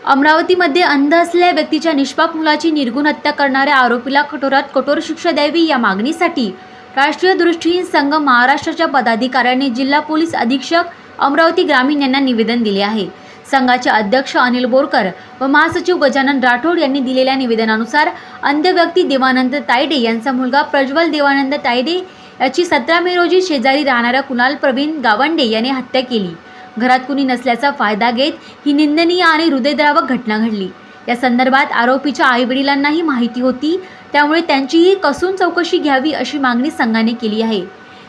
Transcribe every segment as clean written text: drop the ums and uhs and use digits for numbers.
अमरावतीमध्ये अंध असलेल्या व्यक्तीच्या निष्पाप मुलाची निर्घृण हत्या करणाऱ्या आरोपीला कठोरात कठोर शिक्षा द्यावी या मागणीसाठी राष्ट्रीय दृष्टीहीन संघ महाराष्ट्राच्या पदाधिकाऱ्यांनी जिल्हा पोलीस अधीक्षक अमरावती ग्रामीण यांना निवेदन दिले आहे। संघाचे अध्यक्ष अनिल बोरकर व महासचिव गजानन राठोड यांनी दिलेल्या निवेदनानुसार अंध व्यक्ती देवानंद तायडे यांचा मुलगा प्रज्वल देवानंद तायडे याची 17 मे रोजी शेजारी राहणाऱ्या कुणाल प्रवीण गावंडे याने हत्या केली। घरात कुणी नसल्याचा फायदा घेत ही निंदनीय आणि हृदयद्रावक घटना घडली। या संदर्भात आरोपीच्या आईवडिलांनाही माहिती होती, त्यामुळे त्यांचीही कसून चौकशी घ्यावी अशी मागणी संघाने केली आहे।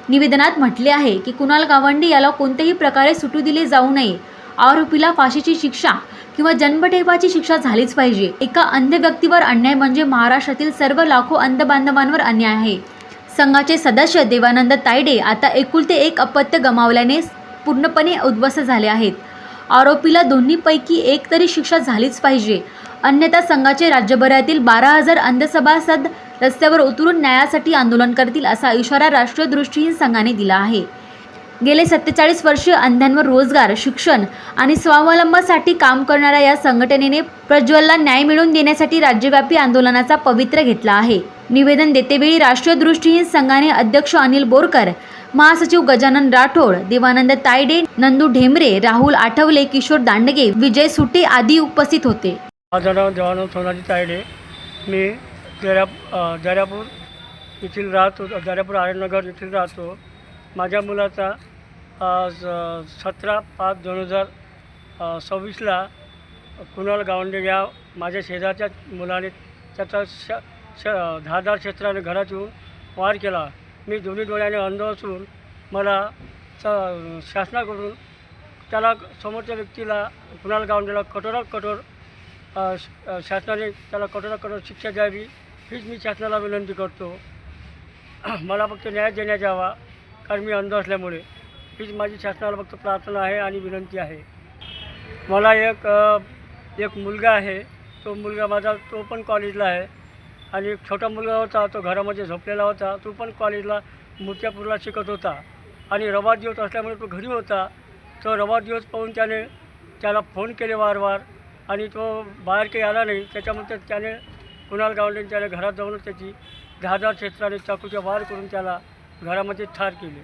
निवेदनात म्हटले आहे की कुणाल गावंडे याला कोणत्याही प्रकारे सुटू दिले जाऊ नये। आरोपीला फाशीची शिक्षा किंवा जन्मठेपाची शिक्षा झालीच पाहिजे। एका अंध व्यक्तीवर अन्याय म्हणजे महाराष्ट्रातील सर्व लाखो अंध बांधवांवर अन्याय आहे। संघाचे सदस्य देवानंद तायडे आता एकुलते एक अपत्य गमावल्याने पूर्णपणे उद्ध्वस्त झाले आहेत। आरोपीला दोन्हीपैकी एक तरी शिक्षा झालीच पाहिजे, अन्यथा संघाचे राज्यभरातील 12,000 अंध सभासद रस्त्यावर उतरून न्यायासाठी आंदोलन करतील असा इशारा राष्ट्रीय दृष्टीहीन संघाने दिला आहे। गेले 47 वर्षे अंधांवर रोजगार, शिक्षण आणि स्वावलंबनासाठी काम करणाऱ्या या संघटनेने प्रज्वलला न्याय मिळवून देण्यासाठी राज्यव्यापी आंदोलनाचा पवित्रा घेतला आहे। निवेदन देतेवेळी राष्ट्रीय दृष्टीहीन संघाने अध्यक्ष अनिल बोरकर, महासचिव गजानन राठोड, देवानंद तायडे, नंदू ढेमरे, राहुल आठवले, किशोर दांडगे, विजय सुटे आदी उपस्थित होते। माझं नाव देवानंद सोनाजी तायडे। मी दर्यापूर येथील राहतो, दर्यापूर आर्यनगर येथील राहतो। माझ्या मुलाचा 17/5/2026ला कुणाल गावंडे या माझ्या शेजारच्या मुलाने त्याचा धारदार क्षेत्राने घरात येऊन वार केला। मी दोन्ही डोळ्याने अंध असून मला शासनाकडून त्याला समोरच्या व्यक्तीला कुणाल गावंडेला कठोरात कठोर शासनाने त्याला कठोरात कठोर शिक्षा द्यावी हीच मी शासनाला विनंती करतो। मला फक्त न्याय देण्यात यावा, कारण मी अंध असल्यामुळे हीच माझी शासनाला फक्त प्रार्थना आहे आणि विनंती आहे। मला एक मुलगा आहे, तो मुलगा माझा तो पण कॉलेजला आहे आणि एक छोटा मुलगा होता, तो घरामध्ये झोपलेला होता, तो पण कॉलेजला मूर्त्यापूरला शिकत होता आणि रविवार दिवस असल्यामुळे तो घरी होता। तो रविवार दिवस पाहून त्याला फोन केले वारंवार आणि तो बाहेर काही आला नाही। त्याच्यामुळे त्याने कुणाल गावंडेने त्याला घरात जाऊनच त्याची धारदार क्षेत्राने चाकूच्या वार करून त्याला घरामध्ये ठार केले।